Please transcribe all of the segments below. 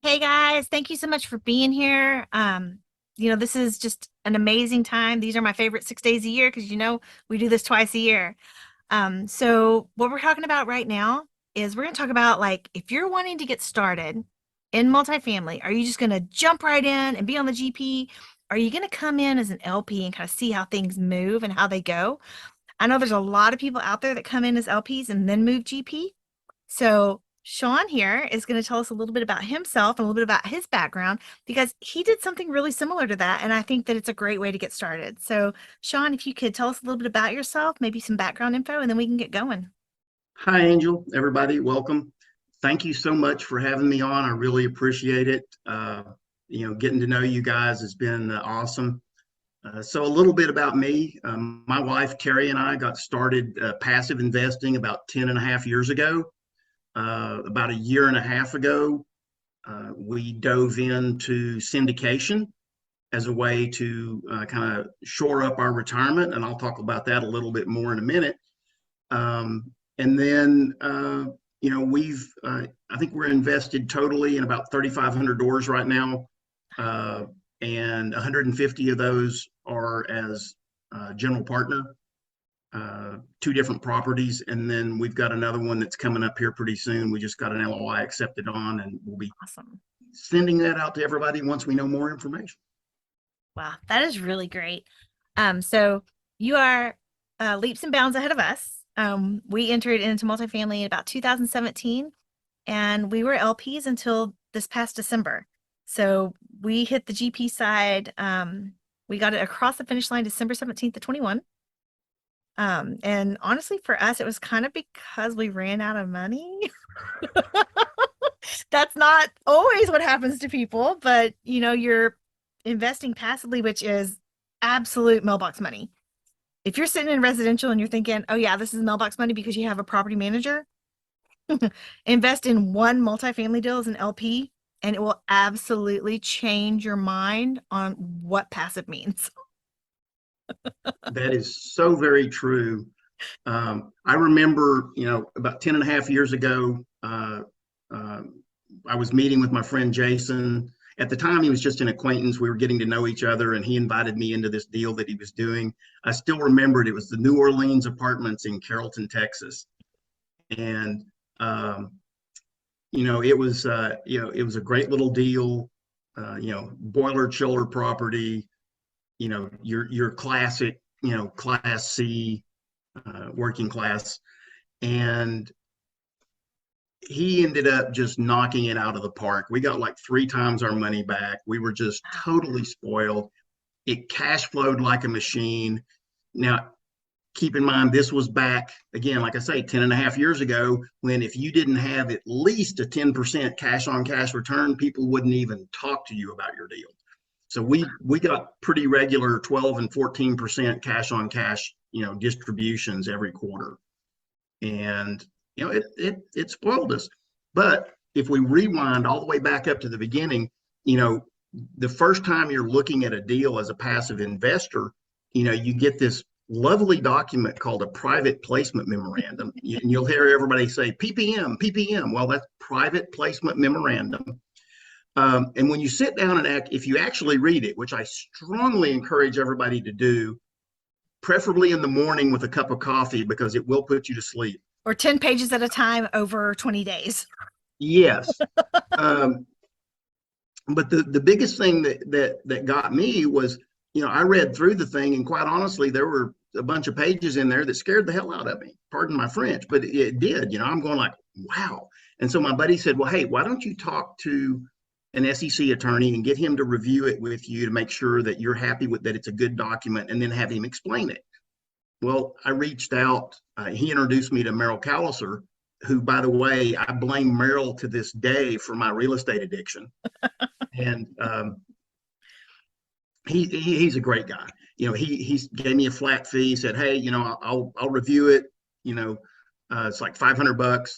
Hey guys, thank you so much for being here. This is just an amazing time. These are my favorite 6 days a year because we do this twice a year. So what we're talking about right now is we're going to talk about like if you're wanting to get started in multifamily, are you just going to jump right in and be on the GP? Are you going to come in as an LP and kind of see how things move and how they go? I know there's a lot of people out there that come in as LPs and then move GP. So Shawn here is going to tell us a little bit about himself and a little bit about his background because he did something really similar to that. And I think that it's a great way to get started. So Shawn, if you could tell us a little bit about yourself, maybe some background info, and then we can get going. Hi, Angel. Everybody, welcome. Thank you so much for having me on. I really appreciate it. Getting to know you guys has been awesome. So, a little bit about me. My wife, Terry, and I got started passive investing about 10 and a half years ago. About a year and a half ago, we dove into syndication as a way to kind of shore up our retirement. And I'll talk about that a little bit more in a minute. And then, I think we're invested totally in about 3,500 doors right now. And 150 of those are as general partner, two different properties. And then we've got another one that's coming up here pretty soon. We just got an LOI accepted on, and we'll be Awesome. sending that out to everybody once we know more information. Wow, that is really great. So you are leaps and bounds ahead of us. We entered into multifamily in about 2017, and we were LPs until this past December. So we hit the GP side. We got it across the finish line December 17th of 21. And honestly, for us, it was kind of because we ran out of money. That's not always what happens to people, but you're investing passively, which is absolute mailbox money. If you're sitting in residential and you're thinking, oh, yeah, this is mailbox money because you have a property manager, invest in one multifamily deal as an LP, and it will absolutely change your mind on what passive means. That is so very true. I remember, about 10 and a half years ago, uh, I was meeting with my friend Jason. At the time, he was just an acquaintance. We were getting to know each other, and he invited me into this deal that he was doing. I still remembered it was the New Orleans apartments in Carrollton, Texas. And, it was a great little deal, boiler chiller property, your classic, class C, working class. And he ended up just knocking it out of the park. We got like three times our money back. We were just totally spoiled. It cash flowed like a machine. Now, keep in mind, this was back again, like I say, 10 and a half years ago, when if you didn't have at least a 10% cash on cash return, people wouldn't even talk to you about your deal. So we got pretty regular 12 and 14% cash on cash, distributions every quarter. And it spoiled us. But if we rewind all the way back up to the beginning, the first time you're looking at a deal as a passive investor, you get this lovely document called a private placement memorandum. And you'll hear everybody say PPM, PPM. Well, that's private placement memorandum. And when you sit down and if you actually read it, which I strongly encourage everybody to do, preferably in the morning with a cup of coffee, because it will put you to sleep. Or 10 pages at a time over 20 days. Yes. Um, but the biggest thing that got me was, I read through the thing, and quite honestly, there were a bunch of pages in there that scared the hell out of me. Pardon my French, but it did. I'm going like, wow. And so my buddy said, well, hey, why don't you talk to an SEC attorney and get him to review it with you to make sure that you're happy with that it's a good document, and then have him explain it. Well, I reached out. He introduced me to Merrill Calliser, who, by the way, I blame Merrill to this day for my real estate addiction. And he's a great guy. He gave me a flat fee. Said, hey, I'll review it. It's like $500,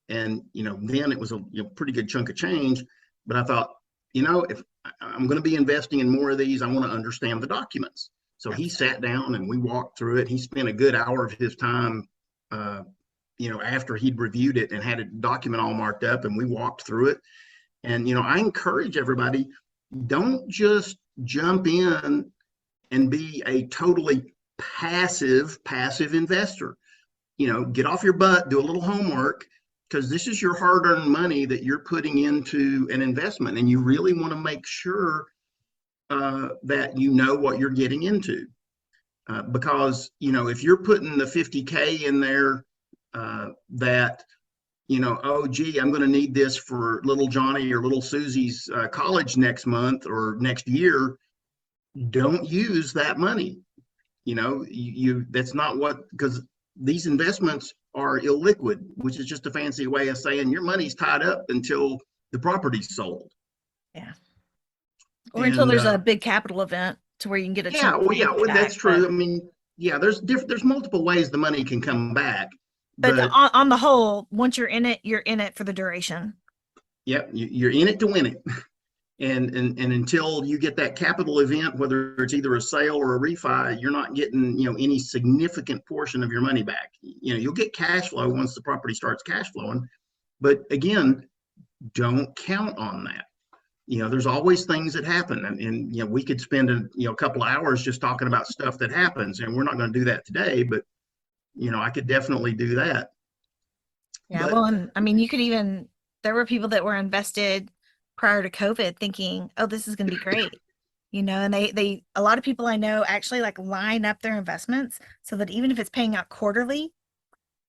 and then it was a pretty good chunk of change. But I thought, if I'm going to be investing in more of these, I want to understand the documents. So he sat down and we walked through it. He spent a good hour of his time, after he'd reviewed it and had a document all marked up, and we walked through it. And, I encourage everybody, don't just jump in and be a totally passive investor. Get off your butt, do a little homework, because this is your hard-earned money that you're putting into an investment, and you really want to make sure that you know what you're getting into. Because if you're putting the 50K in there, that oh gee, I'm going to need this for little Johnny or little Susie's college next month or next year, don't use that money. You that's not what, because these investments are illiquid, which is just a fancy way of saying your money's tied up until the property's sold. Yeah. Or until And there's a big capital event to where you can get a yeah, chunk of well, your yeah, money well, that's back. But true. I mean, yeah, there's multiple ways the money can come back, but but on the whole, once you're in it for the duration. yep, you're in it to win it. And until you get that capital event, whether it's either a sale or a refi, you're not getting any significant portion of your money back. You'll get cash flow once the property starts cash flowing, but again, don't count on that. There's always things that happen, and we could spend a couple of hours just talking about stuff that happens, and we're not going to do that today, but I could definitely do that. Yeah, But well, and I mean, you could even, there were people that were invested prior to COVID thinking, oh, this is going to be great. And a lot of people I know actually like line up their investments so that even if it's paying out quarterly,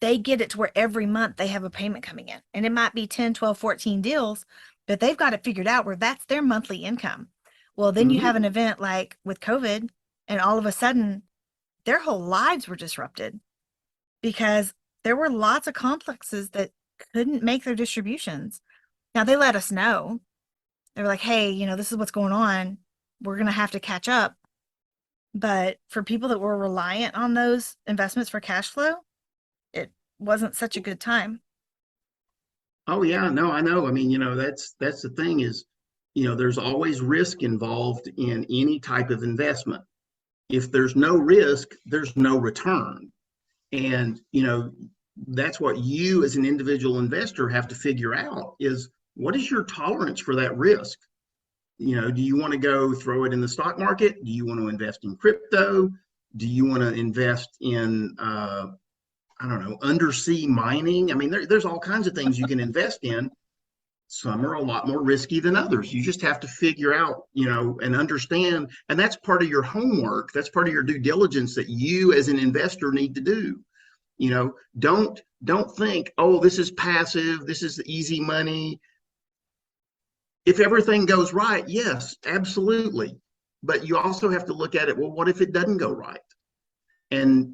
they get it to where every month they have a payment coming in. And it might be 10, 12, 14 deals, but they've got it figured out where that's their monthly income. Well, then you have mhm. an event like with COVID, and all of a sudden their whole lives were disrupted because there were lots of complexes that couldn't make their distributions. Now they let us know. They were like, hey, this is what's going on. We're going to have to catch up. But for people that were reliant on those investments for cash flow, it wasn't such a good time. Oh yeah, no, I know. I mean, that's the thing is, there's always risk involved in any type of investment. If there's no risk, there's no return. And, that's what you as an individual investor have to figure out is what is your tolerance for that risk? Do you want to go throw it in the stock market? Do you want to invest in crypto? Do you want to invest in, I don't know, undersea mining? I mean, there's all kinds of things you can invest in. Some are a lot more risky than others. You just have to figure out, and understand. And that's part of your homework. That's part of your due diligence that you as an investor need to do. Don't think, oh, this is passive, this is easy money. If everything goes right, yes, absolutely. But you also have to look at it, well, what if it doesn't go right? And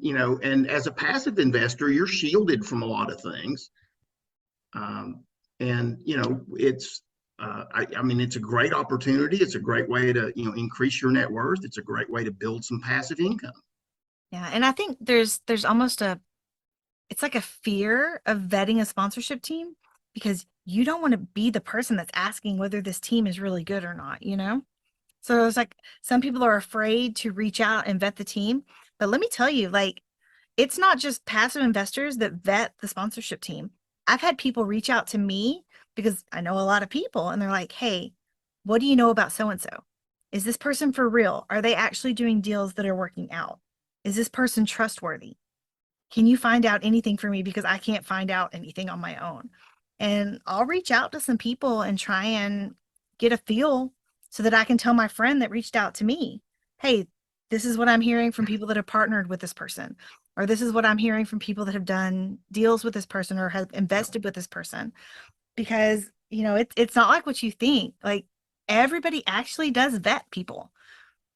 as a passive investor, you're shielded from a lot of things. And it's I mean, it's a great opportunity. It's a great way to increase your net worth. It's a great way to build some passive income. Yeah, and I think there's almost it's like a fear of vetting a sponsorship team because you don't want to be the person that's asking whether this team is really good or not? So it's like some people are afraid to reach out and vet the team. But let me tell you, like, it's not just passive investors that vet the sponsorship team. I've had people reach out to me because I know a lot of people and they're like, hey, what do you know about so and so? Is this person for real? Are they actually doing deals that are working out? Is this person trustworthy? Can you find out anything for me? Because I can't find out anything on my own. And I'll reach out to some people and try and get a feel so that I can tell my friend that reached out to me, hey, this is what I'm hearing from people that have partnered with this person, or this is what I'm hearing from people that have done deals with this person or have invested with this person. Because, it's not like what you think. Like everybody actually does vet people.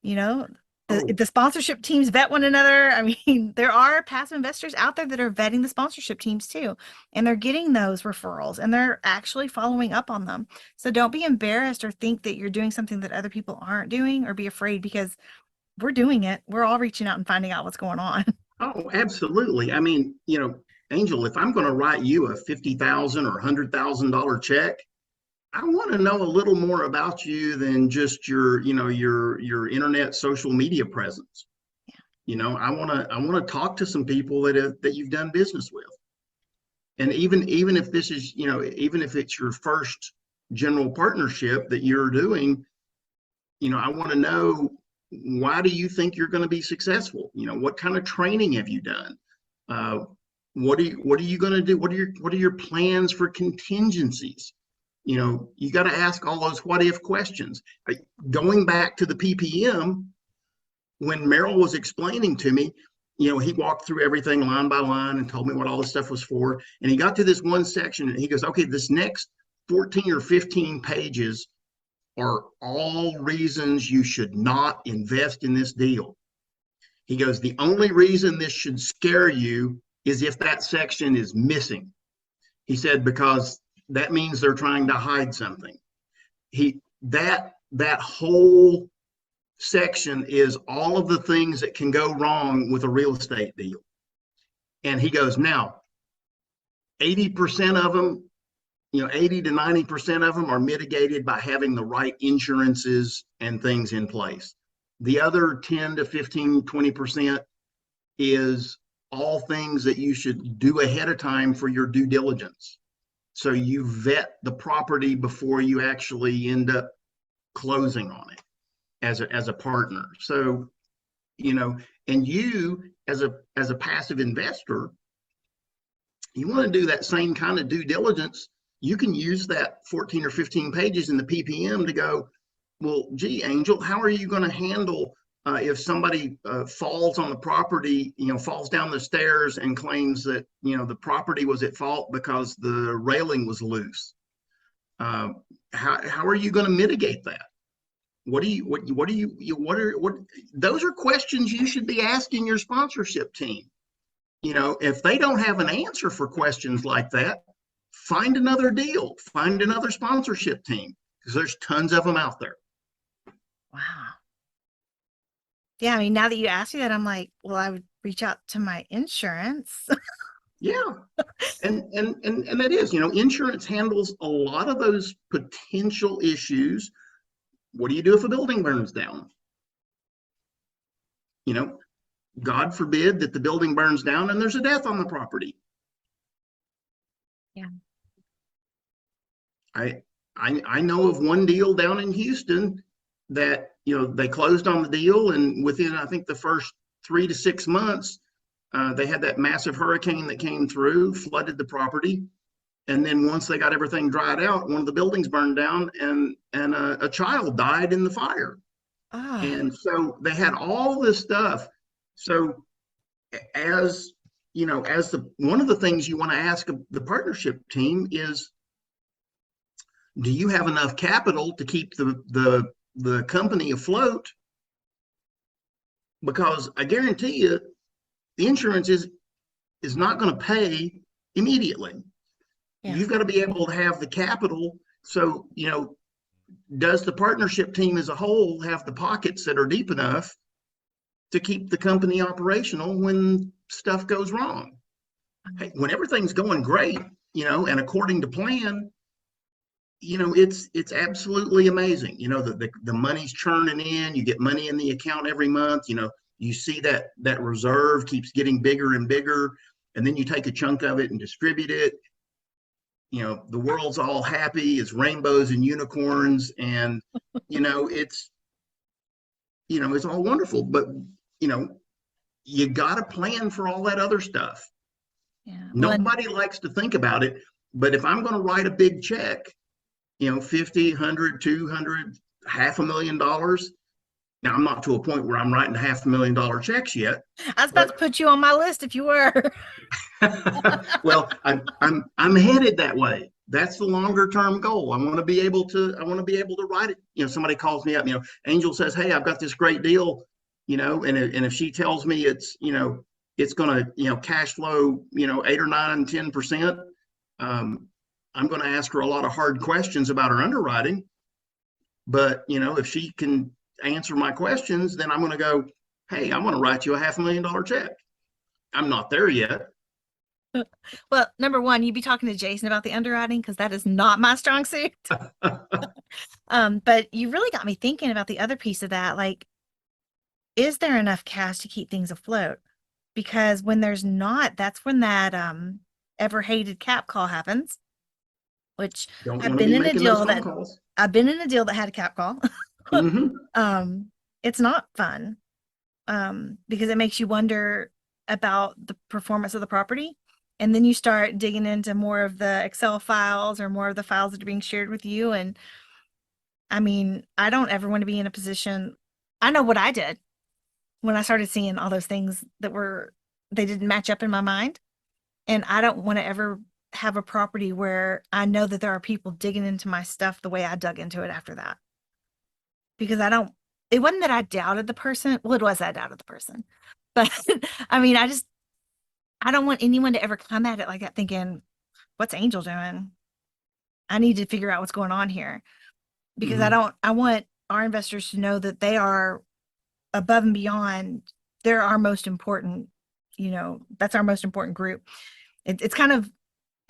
You know, Oh, the sponsorship teams vet one another. I mean, there are passive investors out there that are vetting the sponsorship teams too, and they're getting those referrals and they're actually following up on them. So don't be embarrassed or think that you're doing something that other people aren't doing or be afraid because we're doing it. We're all reaching out and finding out what's going on. oh, absolutely. I mean, Angel, if I'm going to write you a 50,000 or $100,000 check, I want to know a little more about you than just your internet social media presence. I want to talk to some people that you've done business with. And even if this is, even if it's your first general partnership that you're doing, I want to know, why do you think you're going to be successful? What kind of training have you done? Uh, what are you going to do? What are your plans for contingencies? You got to ask all those what if questions. Going back to the PPM, when Merrill was explaining to me, he walked through everything line by line and told me what all this stuff was for. And he got to this one section and he goes, okay, this next 14 or 15 pages are all reasons you should not invest in this deal. He goes, the only reason this should scare you is if that section is missing. He said, because that means they're trying to hide something. That whole section is all of the things that can go wrong with a real estate deal. And he goes, now, 80% of them, 80 to 90% of them are mitigated by having the right insurances and things in place. The other 10 to 15, 20% is all things that you should do ahead of time for your due diligence. So you vet the property before you actually end up closing on it as a partner. So, and you as a passive investor, you want to do that same kind of due diligence. You can use that 14 or 15 pages in the PPM to go, well, gee, Angel, how are you going to handle if somebody falls on the property, falls down the stairs and claims that, the property was at fault because the railing was loose? How are you going to mitigate that? Those are questions you should be asking your sponsorship team. If they don't have an answer for questions like that, find another deal, find another sponsorship team, because there's tons of them out there. Wow. Yeah, I mean, now that you asked me that, I'm like, well, I would reach out to my insurance. Yeah. And that is, insurance handles a lot of those potential issues. What do you do if a building burns down? God forbid that the building burns down and there's a death on the property. Yeah. I know of one deal down in Houston that, they closed on the deal, and within, I think, the first 3 to 6 months, they had that massive hurricane that came through, flooded the property. And then once they got everything dried out, one of the buildings burned down, and a child died in the fire. Oh, And so they had all this stuff. So as one of the things you want to ask the partnership team is, do you have enough capital to keep the company afloat? Because I guarantee you, the insurance is not going to pay immediately. yeah. You've got to be able to have the capital. So, does the partnership team as a whole have the pockets that are deep enough to keep the company operational when stuff goes wrong? Hey, when everything's going great, and according to plan, it's absolutely amazing. The money's churning in, you get money in the account every month, you see that reserve keeps getting bigger and bigger, and then you take a chunk of it and distribute it. The world's all happy, it's rainbows and unicorns, and it's all wonderful. But you got to plan for all that other stuff. Yeah. Nobody likes to think about it, but if I'm going to write a big check, 50, 100, 200, $500,000. Now, I'm not to a point where I'm writing $500,000 checks yet. I was about to put you on my list if you were. Well, I'm headed that way. That's the longer term goal. I want to be able to write it. Somebody calls me up, Angel says, hey, I've got this great deal, and if she tells me it's going to, cash flow, 8 or 9, 10%, I'm going to ask her a lot of hard questions about her underwriting. But, if she can answer my questions, then I'm going to go, hey, I'm going to write you a $500,000 check. I'm not there yet. Well, number one, you'd be talking to Jason about the underwriting, because that is not my strong suit. But you really got me thinking about the other piece of that. Like, is there enough cash to keep things afloat? Because when there's not, that's when that ever hated cap call happens. which Don't I've want to been be in a making those deal phone that calls. I've been in a deal that had a cap call. Hmm. um, it's not fun because it makes you wonder about the performance of the property. And then you start digging into more of the Excel files or more of the files that are being shared with you. And I mean, I don't ever want to be in a position. I know what I did when I started seeing all those things that they didn't match up in my mind. And I don't want to ever have a property where I know that there are people digging into my stuff the way I dug into it after that. Because it wasn't that I doubted the person. Well, it was that I doubted the person. But I mean, I don't want anyone to ever come at it like that thinking, what's Angel doing? I need to figure out what's going on here. Because Hmm. I want our investors to know that they are above and beyond. They're our most important, that's our most important group. It's kind of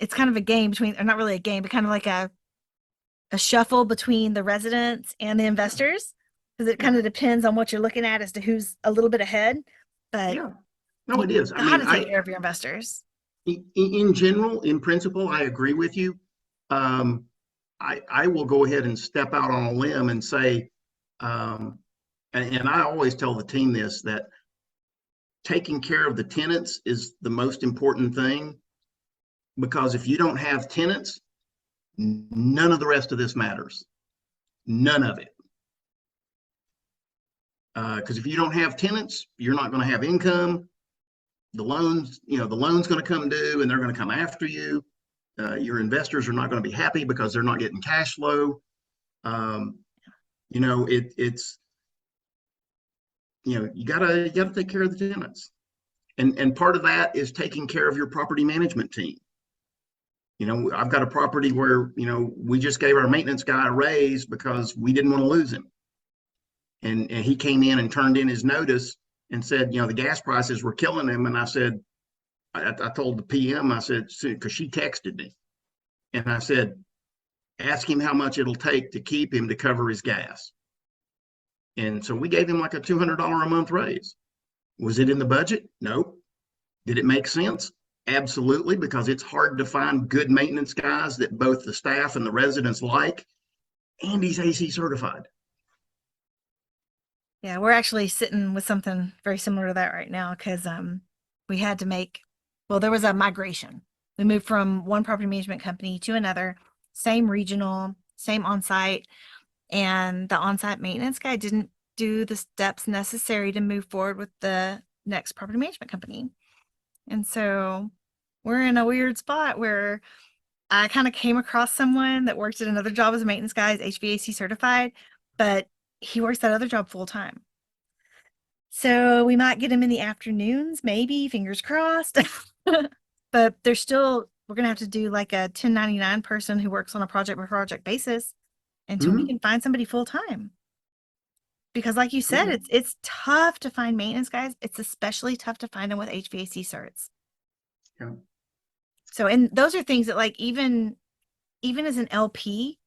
a game between, or not really a game, but kind of like a shuffle between the residents and the Yeah. investors, because it Yeah. kind of depends on what you're looking at as to who's a little bit ahead. But Yeah. No, you it is. I got mean, to take care of your investors. in general, in principle, I agree with you. Um, I will go ahead and step out on a limb and say, um, and I always tell the team this, that taking care of the tenants is the most important thing, because if you don't have tenants, none of the rest of this matters. None of it. Because if you don't have tenants, you're not going to have income. The loan's going to come due and they're going to come after you. Your investors are not going to be happy because they're not getting cash flow. Um, it's you gotta take care of the tenants, and part of that is taking care of your property management team. I've got a property where we just gave our maintenance guy a raise because we didn't want to lose him, and he came in and turned in his notice and said, the gas prices were killing him, and I said, I told the PM, I said, because she texted me, and I said, ask him how much it'll take to keep him to cover his gas. And so we gave him like a $200 a month raise. Was it in the budget? No. Did it make sense? Absolutely, because it's hard to find good maintenance guys that both the staff and the residents like. And he's AC certified. Yeah, we're actually sitting with something very similar to that right now because we had to make, well, there was a migration. We moved from one property management company to another, same regional, same on-site, and the on-site maintenance guy didn't do the steps necessary to move forward with the next property management company. And so we're in a weird spot where I kind of came across someone that works at another job as a maintenance guy, is HVAC certified, but he works that other job full time. So we might get him in the afternoons, maybe, fingers crossed. But we're gonna have to do like a 1099 person who works on a project by project basis until we Mm-hmm. can find somebody full time. Because like you Oh, said, yeah. it's tough to find maintenance guys. It's especially tough to find them with HVAC certs. Yeah. So, and those are things that like even as an LP,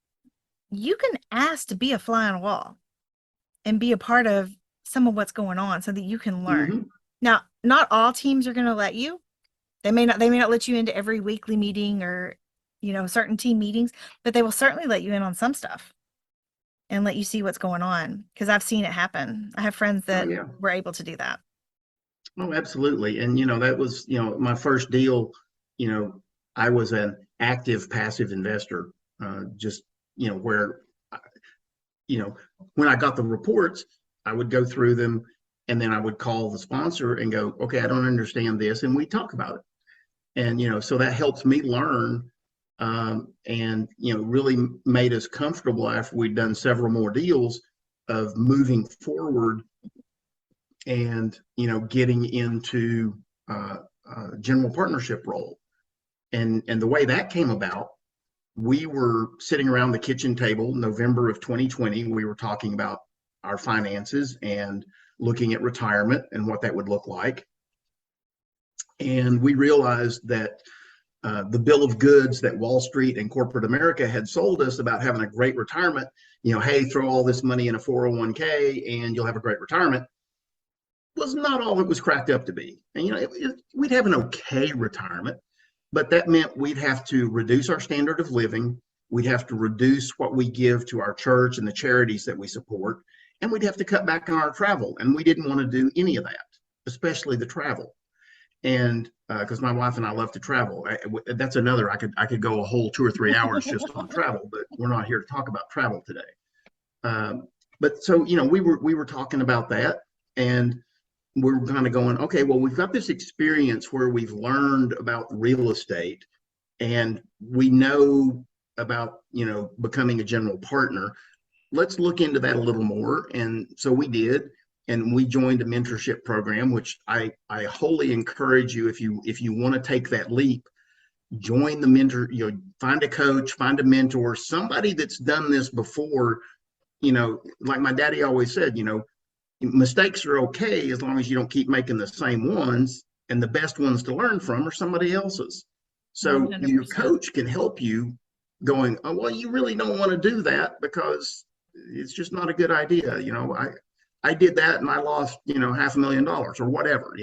you can ask to be a fly on a wall and be a part of some of what's going on so that you can learn. Mm-hmm. Now, not all teams are going to let you. They may not let you into every weekly meeting or, certain team meetings, but they will certainly let you in on some stuff and let you see what's going on because I've seen it happen. I have friends Oh, that yeah. were able to do that. Oh, absolutely. And, that was, my first deal. You know, I was an active passive investor, just, where, you know, when I got the reports, I would go through them and then I would call the sponsor and go, okay, I don't understand this. And we talk about it. And, so that helps me learn, and, really made us comfortable after we'd done several more deals of moving forward and, getting into general partnership role. And the way that came about, we were sitting around the kitchen table November of 2020. We were talking about our finances and looking at retirement and what that would look like. And we realized that the bill of goods that Wall Street and corporate America had sold us about having a great retirement, hey, throw all this money in a 401k and you'll have a great retirement, was not all it was cracked up to be. And, we'd have an okay retirement, but that meant we'd have to reduce our standard of living. We'd have to reduce what we give to our church and the charities that we support, and we'd have to cut back on our travel. And we didn't want to do any of that, especially the travel. And because my wife and I love to travel, that's another. I could go a whole 2 or 3 hours just on travel, but we're not here to talk about travel today. But so we were talking about that, and we're kind of going, okay, well, we've got this experience where we've learned about real estate, and we know about becoming a general partner. Let's look into that a little more. And so we did, and we joined a mentorship program, which I wholly encourage you, if you want to take that leap, join the mentor, find a coach, find a mentor, somebody that's done this before. Like my daddy always said, mistakes are okay as long as you don't keep making the same ones, and the best ones to learn from are somebody else's. So your 100%. coach can help you going, oh, well, you really don't want to do that because it's just not a good idea. I did that and I lost, $500,000 or whatever.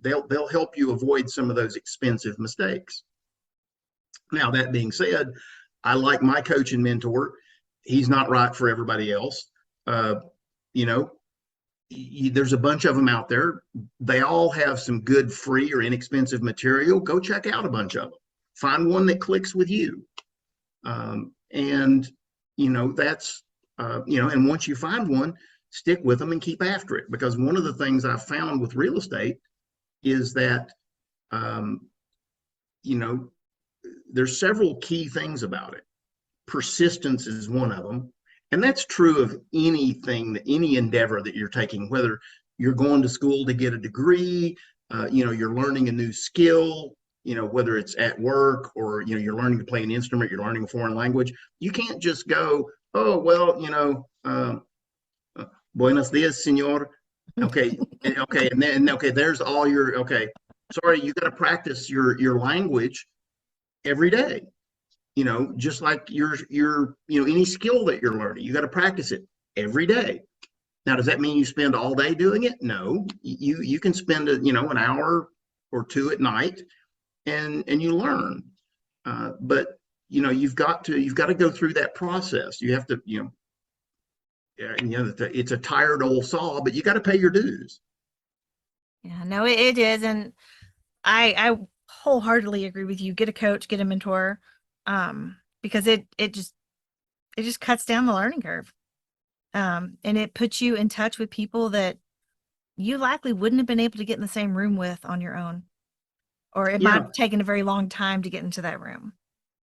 They'll help you avoid some of those expensive mistakes. Now, that being said, I like my coach and mentor. He's not right for everybody else. There's a bunch of them out there. They all have some good free or inexpensive material. Go check out a bunch of them. Find one that clicks with you. And once you find one, stick with them and keep after it. Because one of the things I've found with real estate is that, there's several key things about it. Persistence is one of them. And that's true of anything, any endeavor that you're taking, whether you're going to school to get a degree, you're learning a new skill, whether it's at work or, you're learning to play an instrument, you're learning a foreign language. You can't just go, oh, well, buenos dias, senor. Okay. Okay. And then, okay, there's all your, okay. Sorry, you got to practice your language every day. Just like your any skill that you're learning, you got to practice it every day. Now, does that mean you spend all day doing it? No, you can spend an hour or two at night and you learn. But you've got to go through that process. You have to, it's a tired old saw, but you got to pay your dues. Yeah, no, it is. And I wholeheartedly agree with you. Get a coach, get a mentor. Because it just cuts down the learning curve. And it puts you in touch with people that you likely wouldn't have been able to get in the same room with on your own, or it might have taken a very long time to get into that room.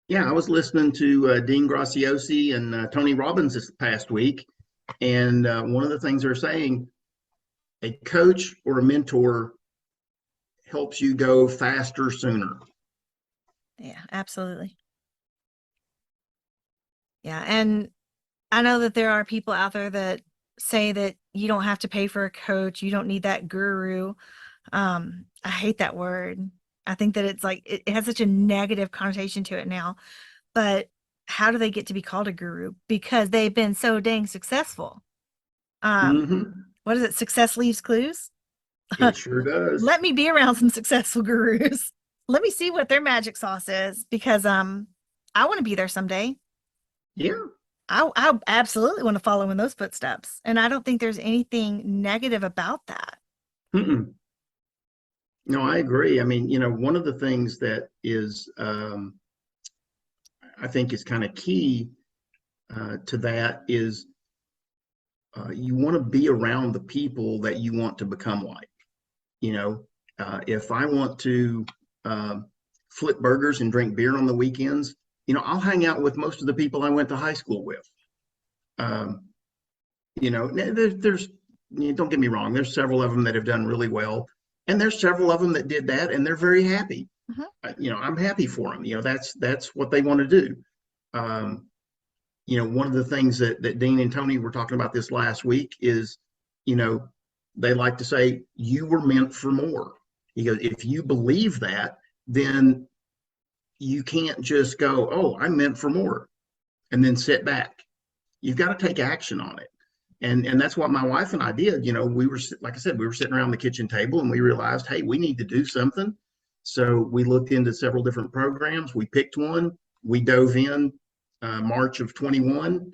Yeah, I was listening to Dean Graciosi and Tony Robbins this past week, and one of the things they're saying, a coach or a mentor helps you go faster sooner. Yeah, absolutely. Yeah, and I know that there are people out there that say that you don't have to pay for a coach, you don't need that guru. I hate that word. I think that it's like it has such a negative connotation to it now. But how do they get to be called a guru? Because they've been so dang successful. What is it? Success leaves clues. It sure does. Let me be around some successful gurus. Let me see what their magic sauce is, because I want to be there someday. Yeah. I absolutely want to follow in those footsteps. And I don't think there's anything negative about that. Mm-mm. No, I agree. I mean, one of the things that is, I think is kind of key to that is you want to be around the people that you want to become like. If I want to flip burgers and drink beer on the weekends, I'll hang out with most of the people I went to high school with. There's don't get me wrong, there's several of them that have done really well, and there's several of them that did that and they're very happy. I'm happy for them. That's what they want to do. One of the things that Dean and Tony were talking about this last week is, they like to say, you were meant for more. He goes, if you believe that, then you can't just go, oh, I'm meant for more, and then sit back. You've got to take action on it. And that's what my wife and I did. We were, like I said, we were sitting around the kitchen table and we realized, hey, we need to do something. So we looked into several different programs. We picked one, we dove in, March of 21.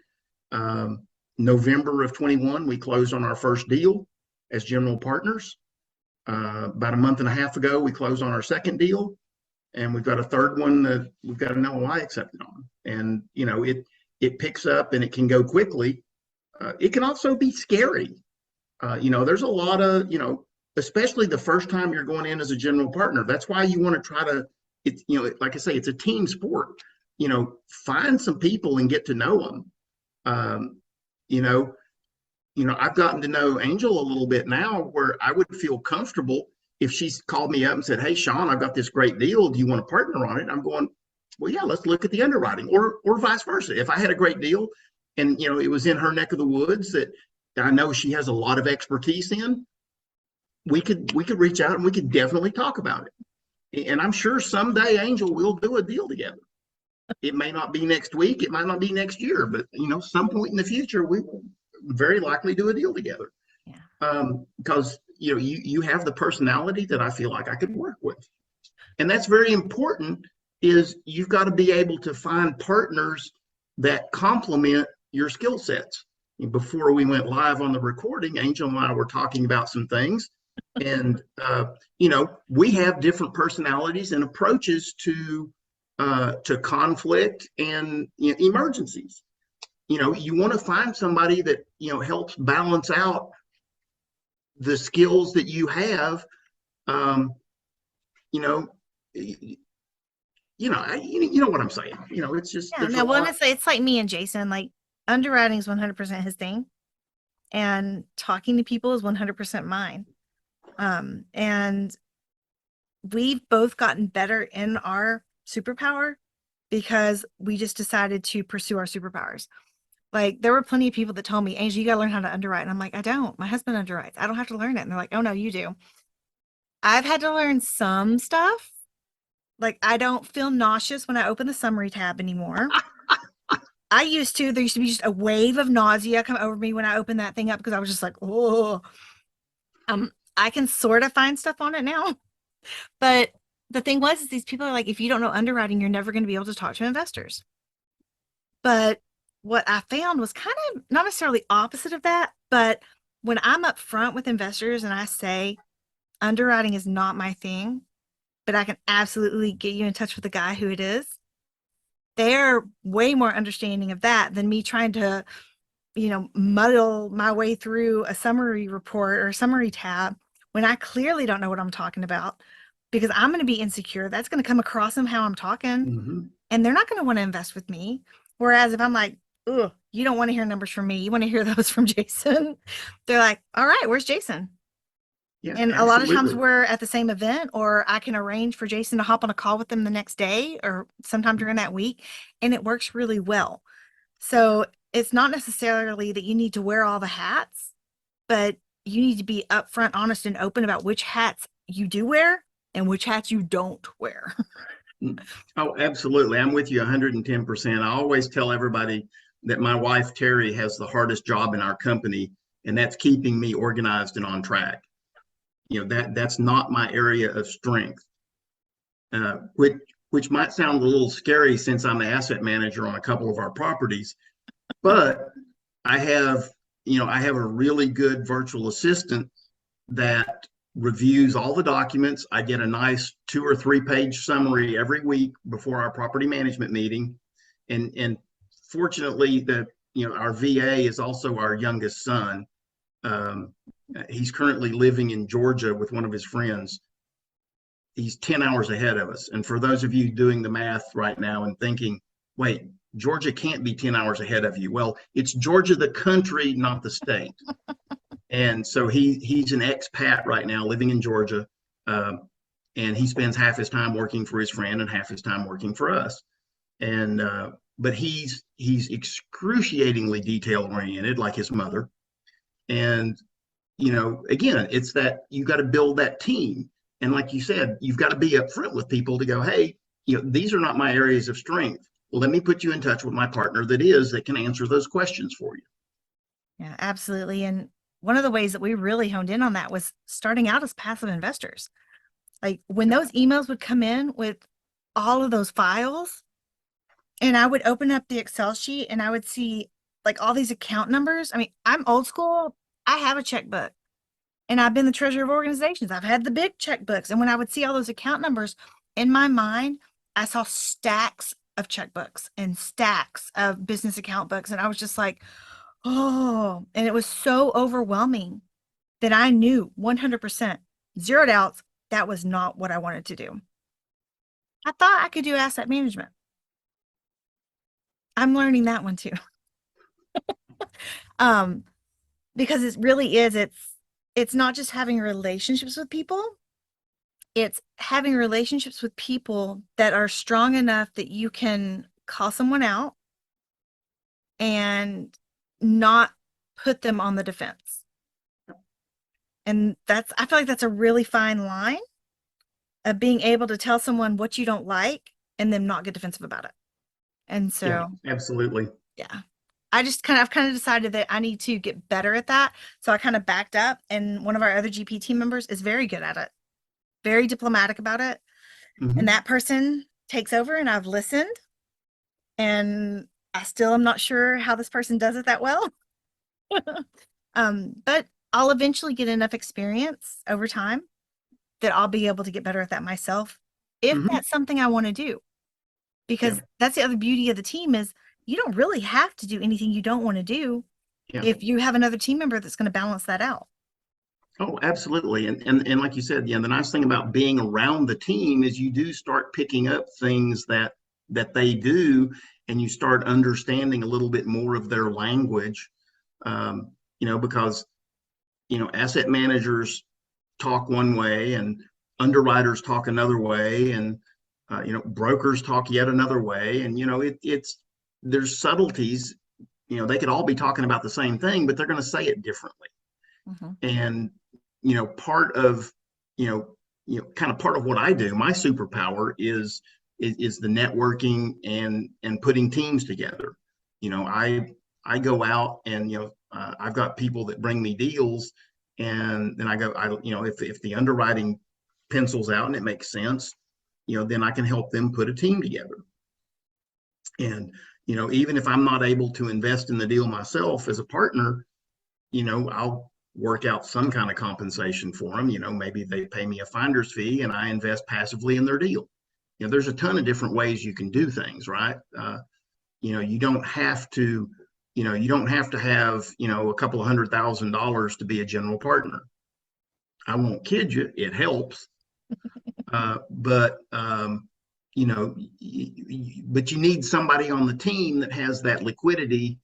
November of 21, we closed on our first deal as general partners. About a month and a half ago, we closed on our second deal, and we've got a third one that we've got an LOI accepted on. And it picks up and it can go quickly. It can also be scary. There's a lot of especially the first time you're going in as a general partner. That's why you want to try to. It's like I say, it's a team sport. Find some people and get to know them. Um, you know, I've gotten to know Angel a little bit now where I would feel comfortable if she's called me up and said, "Hey, Shawn, I've got this great deal. Do you want to partner on it?" I'm going, "Well, yeah, let's look at the underwriting," or vice versa. If I had a great deal and it was in her neck of the woods that I know she has a lot of expertise in, we could reach out and we could definitely talk about it. And I'm sure someday, Angel, we'll do a deal together. It may not be next week, it might not be next year, but some point in the future, we will very likely do a deal together. Yeah. Because you have the personality that I feel like I could work with, and that's very important. Is you've got to be able to find partners that complement your skill sets. Before we went live on the recording, Angel and I were talking about some things, and we have different personalities and approaches to conflict and emergencies. You want to find somebody that helps balance out the skills that you have. You know, you know what I'm saying. It's just Yeah. there's a No, well, lot. honestly, it's like me and Jason. Like underwriting is 100% his thing, and talking to people is 100% mine. And we've both gotten better in our superpower because we just decided to pursue our superpowers. Like there were plenty of people that told me, Angel, you gotta learn how to underwrite. And I'm like, I don't. My husband underwrites. I don't have to learn it. And they're like, oh no, you do. I've had to learn some stuff. Like I don't feel nauseous when I open the summary tab anymore. I used to. There used to be just a wave of nausea come over me when I opened that thing up because I was just like, oh. I can sort of find stuff on it now. But the thing was, is these people are like, if you don't know underwriting, you're never going to be able to talk to investors. But what I found was kind of not necessarily opposite of that, but when I'm up front with investors and I say underwriting is not my thing, but I can absolutely get you in touch with the guy who it is, they're way more understanding of that than me trying to, muddle my way through a summary report or a summary tab when I clearly don't know what I'm talking about because I'm going to be insecure. That's going to come across them how I'm talking, Mm-hmm. and they're not going to want to invest with me. Whereas if I'm like, "Ugh, you don't want to hear numbers from me, you want to hear those from Jason," they're like, "All right, where's Jason?" Yeah, And a lot of times absolutely. we're at the same event, or I can arrange for Jason to hop on a call with them the next day or sometime during that week, and it works really well. So it's not necessarily that you need to wear all the hats, but you need to be upfront, honest, and open about which hats you do wear and which hats you don't wear. Mm. Oh, absolutely. I'm with you 110%. I always tell everybody that my wife, Terry, has the hardest job in our company, and that's keeping me organized and on track. That's not my area of strength, which might sound a little scary since I'm the asset manager on a couple of our properties, but I have, I have a really good virtual assistant that reviews all the documents. I get a nice 2 or 3 page summary every week before our property management meeting. And fortunately our VA is also our youngest son. Um, he's currently living in Georgia with one of his friends. He's 10 hours ahead of us. And for those of you doing the math right now and thinking, wait, Georgia can't be 10 hours ahead of you. Well, it's Georgia, the country, not the state. And so he's an expat right now living in Georgia. And he spends half his time working for his friend and half his time working for us. And but he's excruciatingly detail oriented like his mother. And again, it's that you got to build that team. And like you said, you've got to be upfront with people to go, hey, these are not my areas of strength. Well, let me put you in touch with my partner that can answer those questions for you. Yeah, absolutely. And one of the ways that we really honed in on that was starting out as passive investors. Like when Yeah. those emails would come in with all of those files, And I would open up the Excel sheet and I would see like all these account numbers. I mean, I'm old school. I have a checkbook and I've been the treasurer of organizations. I've had the big checkbooks. And when I would see all those account numbers in my mind, I saw stacks of checkbooks and stacks of business account books. And I was just like, oh, and it was so overwhelming that I knew 100%, zero doubts, that was not what I wanted to do. I thought I could do asset management. I'm learning that one too. Um, because it really is, it's not just having relationships with people, it's having relationships with people that are strong enough that you can call someone out and not put them on the defense. And that's, I feel like that's a really fine line of being able to tell someone what you don't like and them not get defensive about it. And Yeah, so, absolutely. yeah, I've kind of decided that I need to get better at that. So I kind of backed up, and one of our other GP team members is very good at it, very diplomatic about it. And Hmm. that person takes over, and I've listened, and I still am not sure how this person does it that well. But I'll eventually get enough experience over time that I'll be able to get better at that myself if Hmm. that's something I want to do. Yeah, Because that's the other beauty of the team is you don't really have to do anything you don't want to do yeah. if you have another team member that's going to balance that out. Oh, absolutely. And like you said, yeah, the nice thing about being around the team is you do start picking up things that they do, and you start understanding a little bit more of their language. Because asset managers talk one way and underwriters talk another way, and brokers talk yet another way, and it's there's subtleties. They could all be talking about the same thing, but they're going to say it differently. Mhm. And part of kind of part of what I do, my superpower is the networking and putting teams together. I go out and I've got people that bring me deals, and then if the underwriting pencils out and it makes sense, then I can help them put a team together. And even if I'm not able to invest in the deal myself as a partner, I'll work out some kind of compensation for them. Maybe they pay me a finder's fee and I invest passively in their deal. There's a ton of different ways you can do things, right? You don't have to, you don't have to have, a couple of $100,000 to be a general partner. I won't kid you, it helps. But but you need somebody on the team that has that liquidity,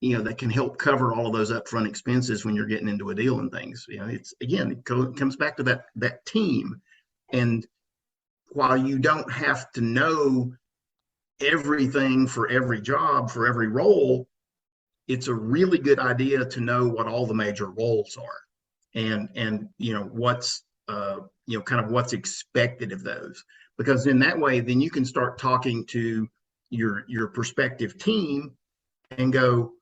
that can help cover all of those upfront expenses when you're getting into a deal and things. It's again, it comes back to that team. And while you don't have to know everything for every job, for every role, it's a really good idea to know what all the major roles are, and what's kind of what's expected of those, because in that way then you can start talking to your prospective team and go,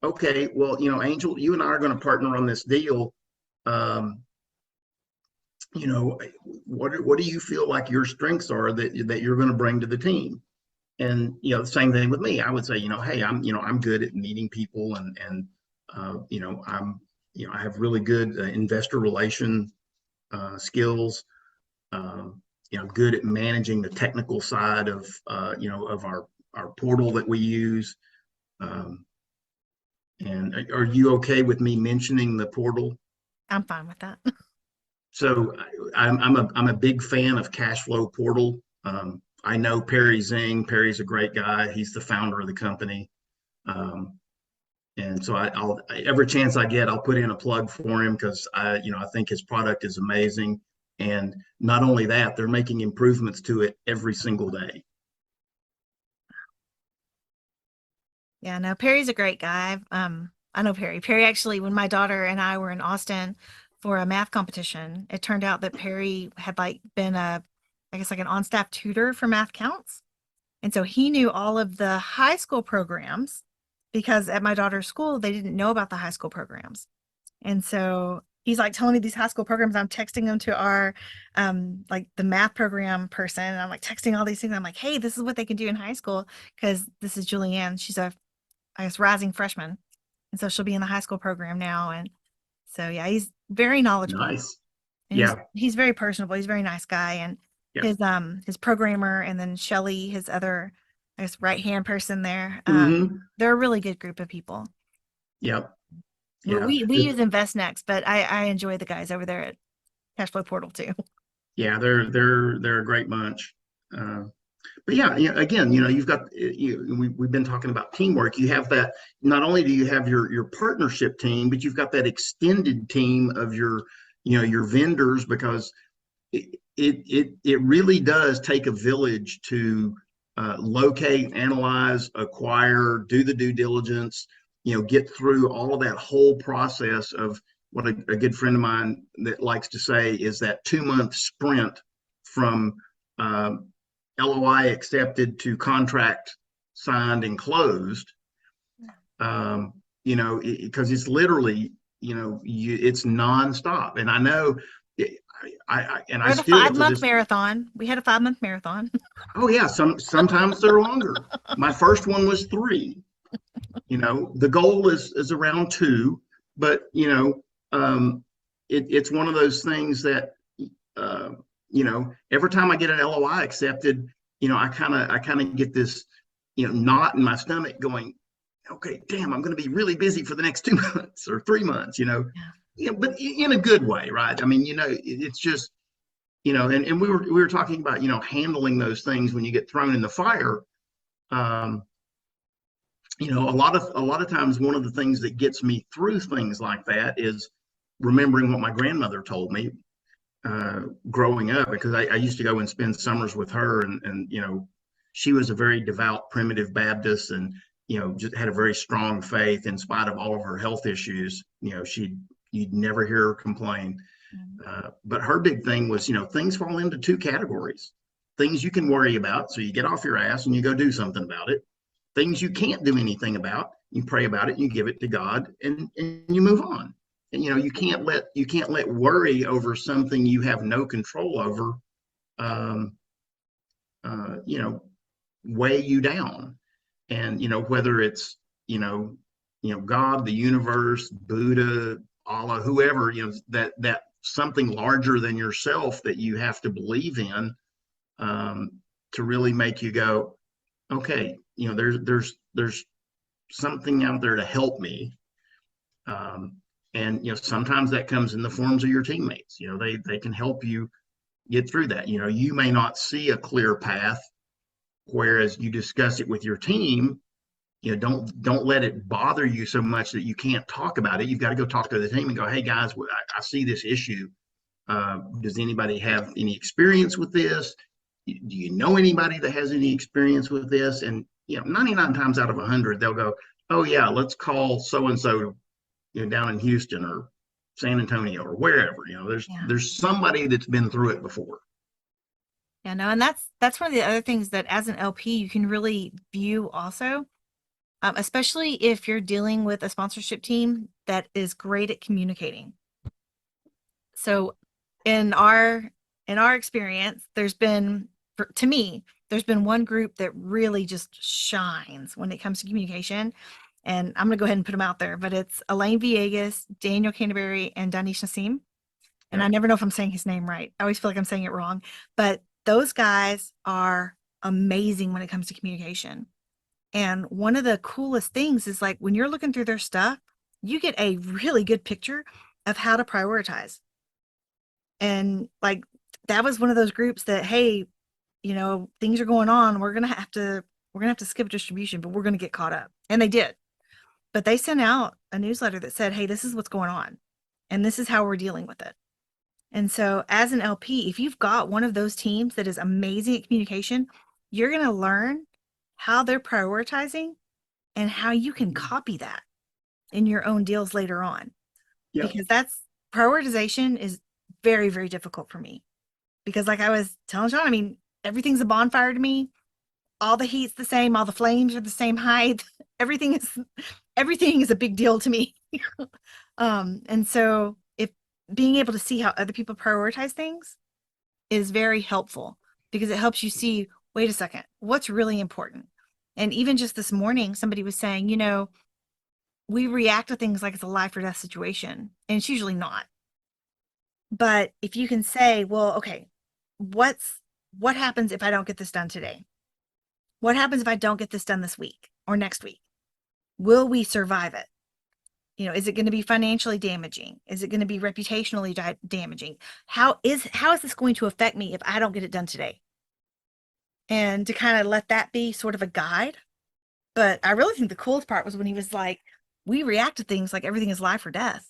okay, well, Angel, you and I are going to partner on this deal. Um, you know, what do you feel like your strengths are that you're going to bring to the team? And the same thing with me. I would say, hey, I'm good at meeting people, and I have really good investor relation skills. I'm good at managing the technical side of our portal that we use. Um, And are you okay with me mentioning the portal? I'm fine with that. So I'm a big fan of Cash Flow Portal. I know Perry Zing. Perry's a great guy. He's the founder of the company. Um, and so I'll every chance I get, I'll put in a plug for him because I think his product is amazing. And not only that, they're making improvements to it every single day. Yeah, no, Perry's a great guy. I know Perry. Perry actually, when my daughter and I were in Austin for a math competition, it turned out that Perry had like been I guess like an on-staff tutor for math counts. And so he knew all of the high school programs because at my daughter's school, they didn't know about the high school programs. And so he's like telling me these high school programs. I'm texting them to our like the math program person. And I'm like texting all these things. I'm like, hey, this is what they can do in high school because this is Julianne. She's a, I guess, rising freshman. And so she'll be in the high school program now. And so yeah, he's very knowledgeable Nice. and Yeah. he's very personable. He's a very nice guy. And Yeah. his programmer and then Shelly, his other, I guess, right hand person there. Hmm. They're a really good group of people. Yeah. Well, Yeah. we use Invest Next, but I enjoy the guys over there at Cashflow Portal too. Yeah. They're a great bunch. Uh, but yeah, again, you've got we've been talking about teamwork. You have that. Not only do you have your partnership team, but you've got that extended team of your vendors because it really does take a village to locate, analyze, acquire, do the due diligence, get through all of that whole process of what a good friend of mine that likes to say is that 2 month sprint from LOI accepted to contract signed and closed. Because it's literally, it's nonstop. And I know, and I Or the still 5 month marathon. We had a 5 month marathon. oh yeah, sometimes they're longer. My first one was 3. The goal is around 2, but it's one of those things that uh, every time I get an LOI accepted, I kind of get this knot in my stomach going, okay, damn, I'm going to be really busy for the next 2 months or 3 months, Yeah. but in a good way, right? I mean, it's just, and we were talking about, handling those things when you get thrown in the fire. Um, a lot of times, one of the things that gets me through things like that is remembering what my grandmother told me growing up, because I used to go and spend summers with her, and she was a very devout primitive Baptist, and just had a very strong faith in spite of all of her health issues. You'd never hear her complain. Mhm. But her big thing was, things fall into 2 categories: things you can worry about, so you get off your ass and you go do something about it; things you can't do anything about, you pray about it, you give it to God, and you move on. And you can't let worry over something you have no control over, um, uh, you know, weigh you down. And whether it's God, the universe, Buddha, Allah, whoever, that something larger than yourself that you have to believe in, um, to really make you go, okay, there's something out there to help me. Um, and sometimes that comes in the forms of your teammates. They can help you get through that. You may not see a clear path, whereas you discuss it with your team. Don't let it bother you so much that you can't talk about it. You've got to go talk to the team and go, hey guys, I see this issue. Does anybody have any experience with this? Do you know anybody that has any experience with this? And 99 times out of 100, they'll go, oh yeah, let's call so and so, down in Houston or San Antonio or wherever. There's Yeah. there's somebody that's been through it before. Yeah, no, and that's one of the other things that as an LP you can really view also, especially if you're dealing with a sponsorship team that is great at communicating. So in our experience, to me, there's been one group that really just shines when it comes to communication. And I'm gonna go ahead and put them out there, but it's Elaine Villegas, Daniel Canterbury, and Danish Nassim. And I Yeah. never know if I'm saying his name right. I always feel like I'm saying it wrong, but those guys are amazing when it comes to communication. And one of the coolest things is like when you're looking through their stuff, you get a really good picture of how to prioritize. And like that was one of those groups that, hey, things are going on. We're gonna have to skip distribution, but we're gonna get caught up. And they did. But they sent out a newsletter that said, hey, this is what's going on, and this is how we're dealing with it. And so, as an LP, if you've got one of those teams that is amazing at communication, you're going to learn how they're prioritizing and how you can Mhm. copy that in your own deals later on. Yep. Because that's prioritization is very, very difficult for me. Because, like I was telling Shawn, I mean, everything's a bonfire to me. All the heat's the same, all the flames are the same height. Everything is a big deal to me. And so being able to see how other people prioritize things is very helpful because it helps you see, wait a second, what's really important. And even just this morning, somebody was saying, we react to things like it's a life or death situation, and it's usually not. But if you can say, well, okay, what happens if I don't get this done today? What happens if I don't get this done this week or next week? Will we survive it? Is it going to be financially damaging? Is it going to be reputationally damaging? How is this going to affect me if I don't get it done today? And to kind of let that be sort of a guide. But I really think the coolest part was when he was like, we react to things like everything is life or death.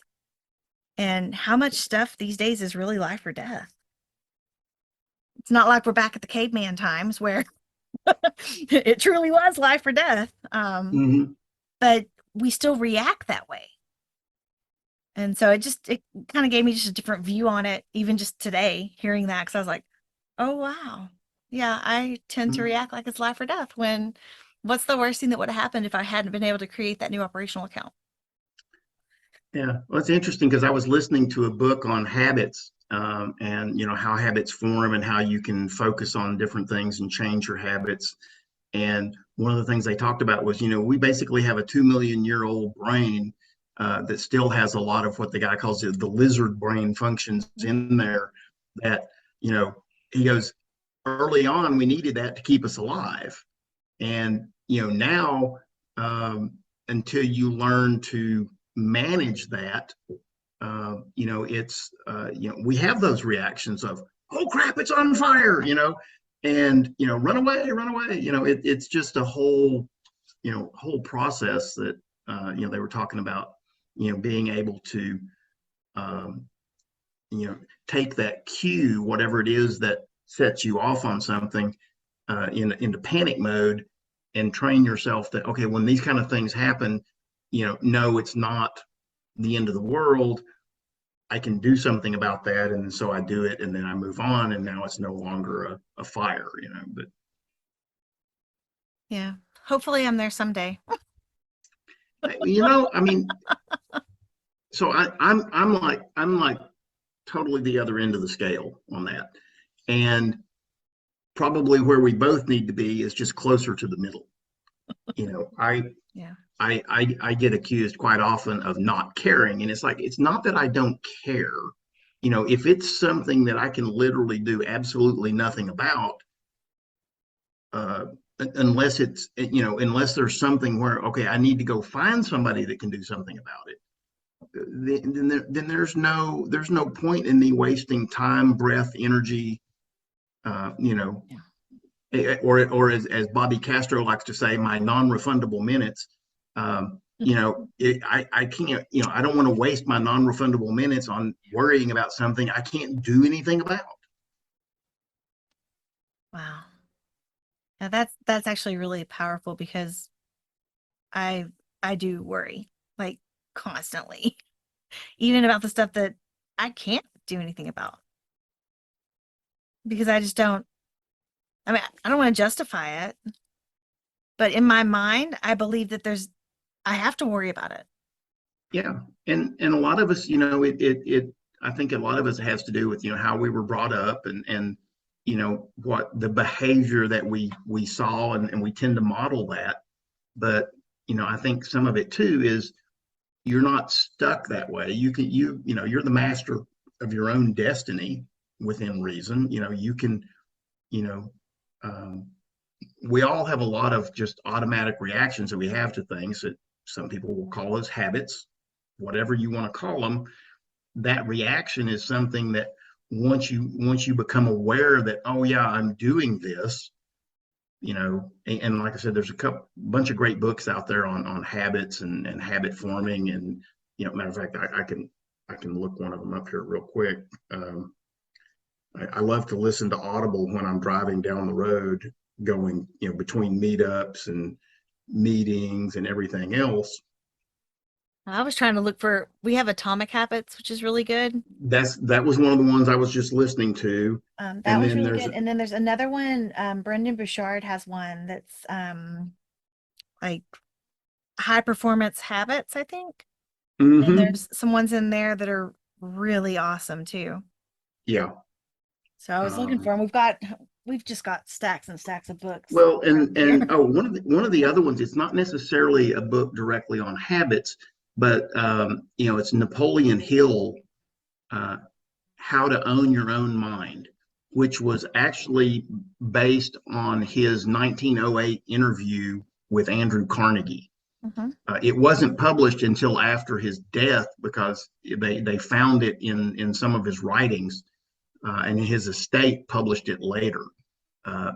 And how much stuff these days is really life or death. It's not like we're back at the caveman times where it truly was life or death. Hmm. But we still react that way. And so it kind of gave me just a different view on it, even just today, hearing that, because I was like, oh, wow. Yeah, I tend to react like it's life or death when what's the worst thing that would have happened if I hadn't been able to create that new operational account? Yeah, well, it's interesting because I was listening to a book on habits, and how habits form and how you can focus on different things and change your habits. And one of the things they talked about was, we basically have a 2 million-year-old brain that still has a lot of what the guy calls the lizard brain functions in there. That you know, he goes, early on we needed that to keep us alive, and now, until you learn to manage that, we have those reactions of, oh crap, it's on fire, and run away, run away. It's just a whole process that they were talking about, being able to um, you know take that cue, whatever it is that sets you off on something, into panic mode, and train yourself that, okay, when these kind of things happen, no, it's not the end of the world. I can do something about that, and so I do it, and then I move on, and now it's no longer a fire, But Yeah. Hopefully I'm there someday. I mean, so I'm like totally the other end of the scale on that, and probably where we both need to be is just closer to the middle. You know, I Yeah. I get accused quite often of not caring, and it's like, it's not that I don't care. If it's something that I can literally do absolutely nothing about, uh, unless there's something where, okay, I need to go find somebody that can do something about it, then there's no point in me wasting time, breath, energy, uh, you know, Yeah. or as Bobby Castro likes to say, my non-refundable minutes. I can't, I don't want to waste my non-refundable minutes on worrying about something I can't do anything about. Wow. Yeah, that's actually really powerful because I I do worry like constantly, even about the stuff that I can't do anything about because I just don't. I mean, I don't want to justify it, but in my mind, I believe that I have to worry about it. Yeah, and a lot of us, I think a lot of us has to do with how we were brought up, and what the behavior that we saw, and we tend to model that. But I think some of it too is, you're not stuck that way. You're the master of your own destiny within reason. You can, you know, um, we all have a lot of just automatic reactions that we have to things that some people will call as habits, whatever you want to call them. That reaction is something that, once you become aware that, oh yeah, I'm doing this, and like I said, there's a bunch of great books out there on habits and habit forming. And matter of fact, I can look one of them up here real quick. I love to listen to Audible when I'm driving down the road, going between meetups and meetings and everything else. I was trying to look for, we have Atomic Habits, which is really good. That was one of the ones I was just listening to. That And one's then really there's good. And then there's another one, Brendan Bouchard has one that's like high performance habits, I think. And mm-hmm, there's some ones in there that are really awesome too. Yeah. So I was looking for Um, them. We've just got stacks and stacks of books well, around here. and oh, one of the other ones. It's not necessarily a book directly on habits, but it's Napoleon Hill, uh, How to Own Your Own Mind, which was actually based on his 1908 interview with Andrew Carnegie. Hmm. It wasn't published until after his death because they found it in some of his writings, and his estate published it later.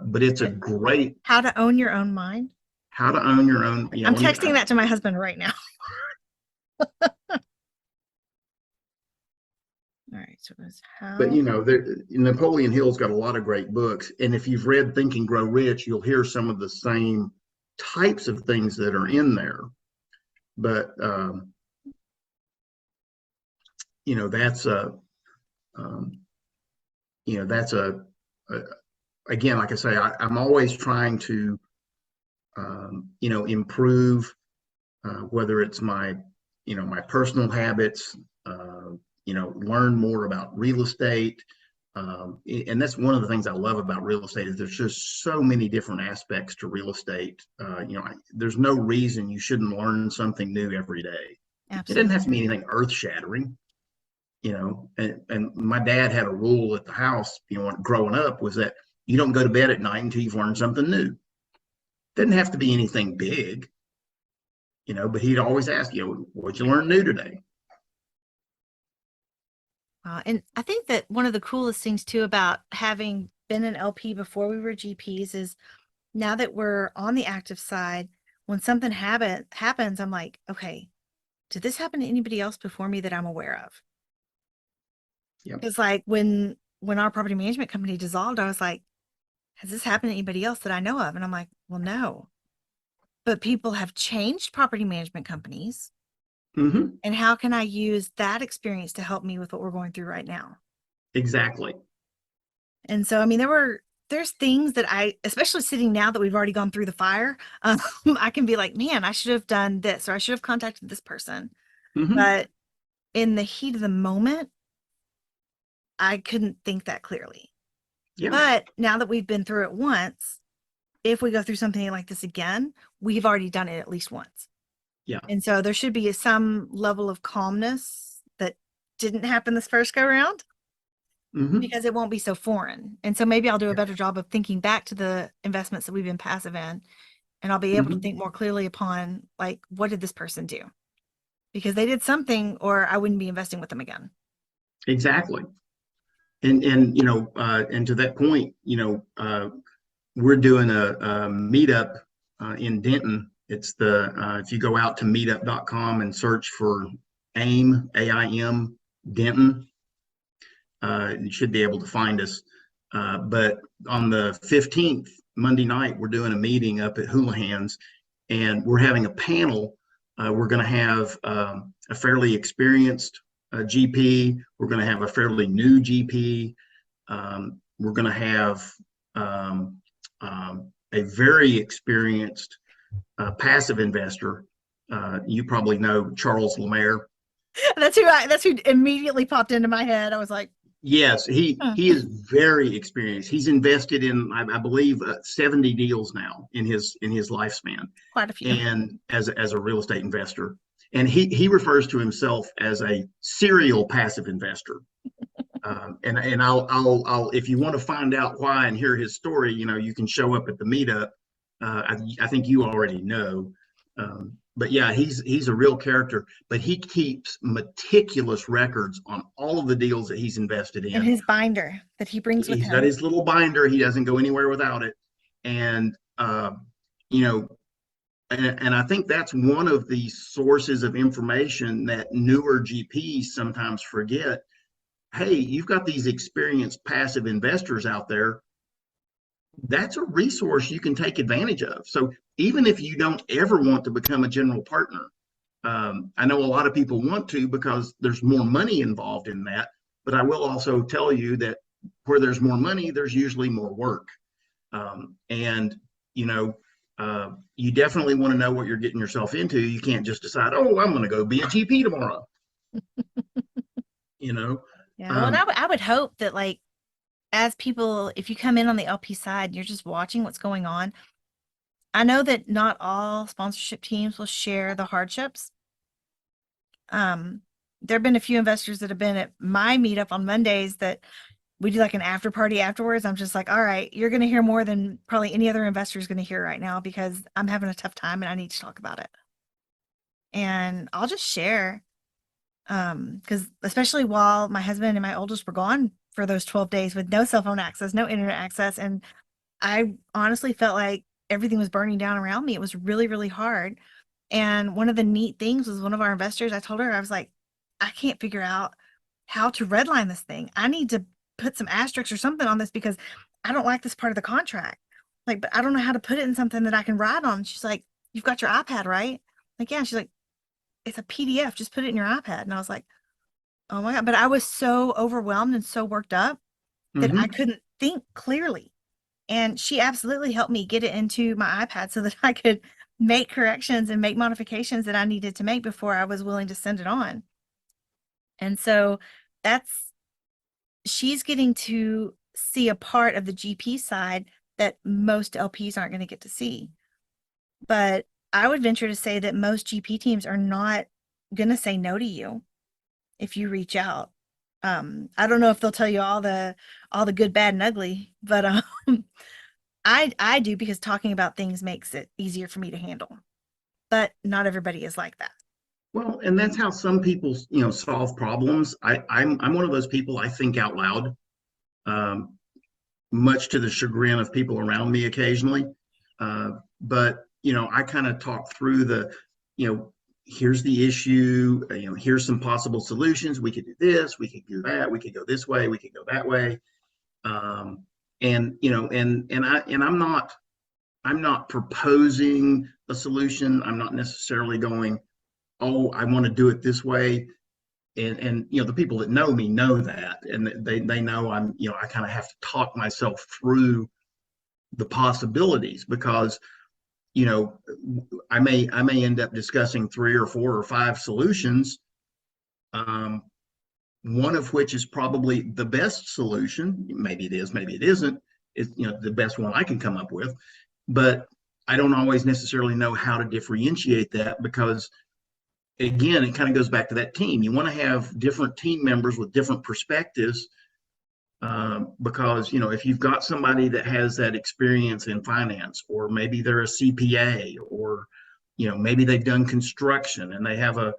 But it's a great How to Own Your Own Mind. how to own your own. I'm texting that to my husband right now. All right, so it was But how. Napoleon Hill's got a lot of great books, and if you've read Think and Grow Rich, you'll hear some of the same types of things that are in there. But that's a um, that's a again, like I say, I'm always trying to improve, whether it's my personal habits, learn more about real estate. And that's one of the things I love about real estate is there's just so many different aspects to real estate. There's no reason you shouldn't learn something new every day. It doesn't have to be Absolutely. anything earth shattering, and my dad had a rule at the house, growing up, was that you don't go to bed at night until you've learned something new. Doesn't have to be anything big, but he'd always ask, what'd you learn new today? And I think that one of the coolest things too about having been an LP before we were GPs is now that we're on the active side, when something happens, I'm like, okay, did this happen to anybody else before me that I'm aware of? Yep. Because like when our property management company dissolved, I was like, has this happened to anybody else that I know of? And I'm like, well, no. But people have changed property management companies. Mm-hmm. And how can I use that experience to help me with what we're going through right now? Exactly. And so, I mean, there's things that especially sitting now that we've already gone through the fire, I can be like, man, I should have done this or I should have contacted this person. Mm-hmm. But in the heat of the moment, I couldn't think that clearly. Yeah. But now that we've been through it once, if we go through something like this again, we've already done it at least once. Yeah. And so there should be some level of calmness that didn't happen this first go round Mm-hmm. because it won't be so foreign. And so maybe I'll do a Yeah. better job of thinking back to the investments that we've been passive in, and I'll be able to Mm-hmm. think more clearly upon like, what did this person do? Because they did something, or I wouldn't be investing with them again. Exactly. And to that point, we're doing a meetup in Denton. It's if you go out to meetup.com and search for AIM Denton, you should be able to find us. But on the 15th, Monday night, we're doing a meeting up at Houlihan's, and we're having a panel. We're going to have a fairly experienced GP. We're going to have a fairly new GP. We're going to have a very experienced passive investor. You probably know Charles Lemaire. That's who immediately popped into my head. I was like, Yes, he huh, he is very experienced. He's invested in, I believe, 70 deals now in his lifespan, quite a few. and as a real estate investor. And he refers to himself as a serial passive investor. And I'll if you want to find out why and hear his story, you can show up at the meetup. I think you already know. But yeah, he's a real character, but he keeps meticulous records on all of the deals that he's invested And in. his binder that he brings with He's got him. his little binder. He doesn't go anywhere without it. And you know, and I think that's one of the sources of information that newer GPs sometimes forget. Hey, you've got these experienced passive investors out there. That's a resource you can take advantage of. So even if you don't ever want to become a general partner, I know a lot of people want to because there's more money involved in that. But I will also tell you that where there's more money, there's usually more work. And you know, you definitely want to know what you're getting yourself into. You can't just decide, oh, I'm going to go be a GP tomorrow. you know. Yeah. Well, and Um, I would hope that like as people, if you come in on the LP side, you're just watching what's going on. I know that not all sponsorship teams will share the hardships. Um, there have been a few investors that have been at my meetup on Mondays that we do like an after party afterwards. I'm just like, all right, you're going to hear more than probably any other investor is going to hear right now because I'm having a tough time and I need to talk about it. And I'll just share. Because especially while my husband and my oldest were gone for those 12 days with no cell phone access, no internet access, and I honestly felt like everything was burning down around me. It was really, really hard. And one of the neat things was one of our investors, I told her, I was like, I can't figure out how to redline this thing. I need to put some asterisks or something on this because I don't like this part of the contract. Like, but I don't know how to put it in something that I can write on. She's like, you've got your iPad, right? Like, yeah. She's like, it's a PDF. Just put it in your iPad. And I was like, oh my God. But I was so overwhelmed and so worked up that I mhm. couldn't think clearly. And she absolutely helped me get it into my iPad so that I could make corrections and make modifications that I needed to make before I was willing to send it on. And so that's, she's getting to see a part of the GP side that most LPs aren't going to get to see. But I would venture to say that most GP teams are not going to say no to you if you reach out. I don't know if they'll tell you all the good, bad, and ugly, but I do because talking about things makes it easier for me to handle. But not everybody is like that. Well, and that's how some people, solve problems. I'm one of those people. I think out loud, um, much to the chagrin of people around me occasionally. But I kind of talk through you know, here's the issue. Here's some possible solutions. We could do this. We could do that. We could go this way. We could go that way. Um, and I'm not proposing a solution. I'm not necessarily going, oh, I want to do it this way. And the people that know me know that, and they know I kind of have to talk myself through the possibilities because you know I may end up discussing three or four or five solutions, um, one of which is probably the best solution. Maybe it is, maybe it isn't. It's the best one I can come up with, but I don't always necessarily know how to differentiate that because again, it kind of goes back to that team. You want to have different team members with different perspectives, because if you've got somebody that has that experience in finance, or maybe they're a CPA, or maybe they've done construction and they have a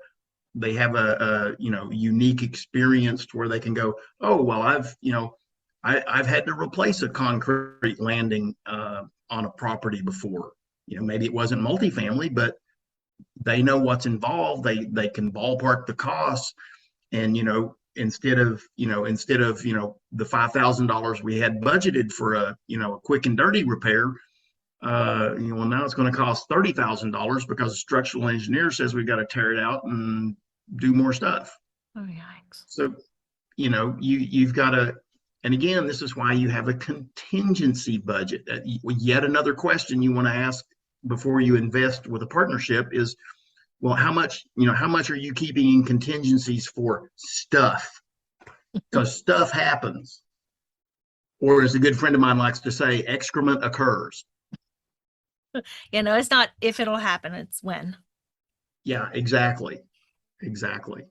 unique experience to where they can go, oh well, I've had to replace a concrete landing on a property before. Maybe it wasn't multifamily, but they know what's involved. They can ballpark the costs, and instead of the $5,000 we had budgeted for a quick and dirty repair, well, now it's going to cost $30,000 because the structural engineer says we've got to tear it out and do more stuff. Oh, yikes. So you've got to. And again, this is why you have a contingency budget. Yet another question you want to ask before you invest with a partnership is, well, how much are you keeping in contingencies for stuff? Because stuff happens. Or as a good friend of mine likes to say, excrement occurs. It's not if it'll happen, it's when. Yeah, exactly. Exactly.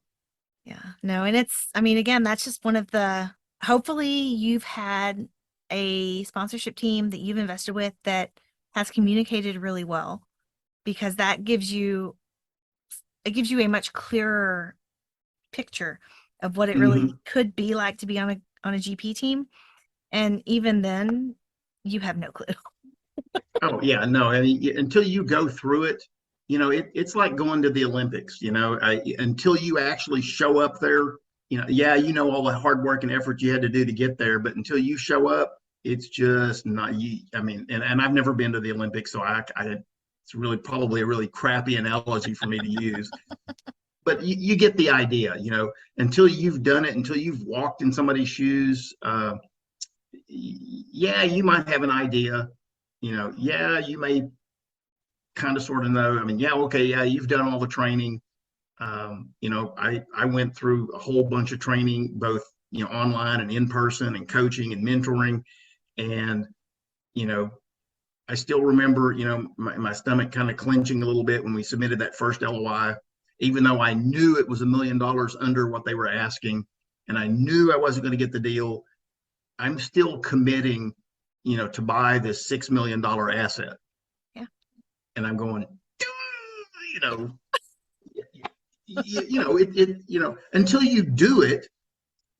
Yeah. No, and I mean, again, that's just one of the, hopefully you've had a sponsorship team that you've invested with that has communicated really well because it gives you a much clearer picture of what it really Hmm. could be like to be on a GP team. And even then, you have no clue. Oh yeah, no. I mean, until you go through it, it's like going to the Olympics. Until you actually show up there, yeah, all the hard work and effort you had to do to get there, but until you show up, it's just not you. I mean, and I've never been to the Olympics, so it's really probably a really crappy analogy for me to use. But you get the idea. Until you've done it, until you've walked in somebody's shoes, yeah, you might have an idea. Yeah, you may kind of sort of know. I mean, yeah, okay, yeah, you've done all the training, I went through a whole bunch of training, both, online and in person, and coaching and mentoring. And, you know, I still remember, my stomach kind of clenching a little bit when we submitted that first LOI, even though I knew it was $1 million under what they were asking, and I knew I wasn't going to get the deal. I'm still committing, to buy this $6 million asset. Yeah. And I'm going, you know, until you do it,